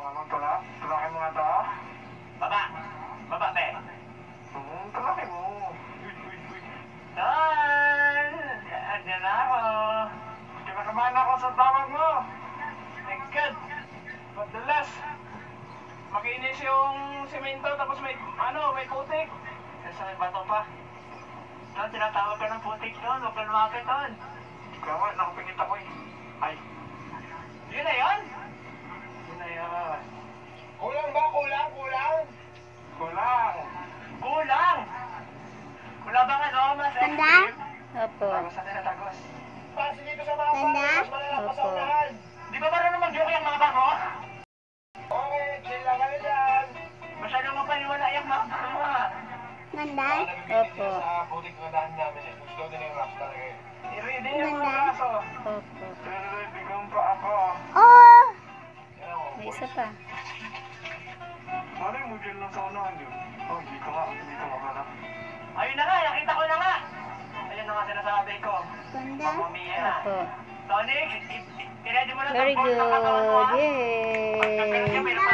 Anong tula? Tulakin mo nga to? Baba! Baba, be! Tulakin mo. Uy. Ton! Andiyan na ako. Kinakabahan ako sa tawag mo. My God! Madalas! Makinis yung simento tapos may putik. Kasi may bato pa. Ton, tinatawag ka ng putik, Ton. Huwag ka lumapit, Ton. Kaya nga, nakapingit ako eh. Ay. Yun na yun? Yun na yun. Kulang ba? Kulang? Kulang. Kulang! Wala bang mas Tanda? extreme? Opo. Tagos natin na tagos. Pasi dito sa mga Tanda? mas malala pa sa Opo. unahan. Di ba marunong mag-joke yung mama mo? Okay, chill lang kayo dyan. Masyadong mapaniwala yung mama mo. Ganda? Opo. Sa putik na daan namin eh. Gusto din yung rap talaga eh. I-ready yung mga Ganda? braso. Opo. Bigong pa ako. Oh! Yan ako. May isa pa. Ano yung model lang sa unahan yun? Oh, dito nga pala. Ayun na nga, nakita ko na nga. Ayun na nga sinasabi ko. Ganda? Mamamia na. Opo. Tony, i-ready mo na Very sa board ng katawan mo, good. ha? Yay!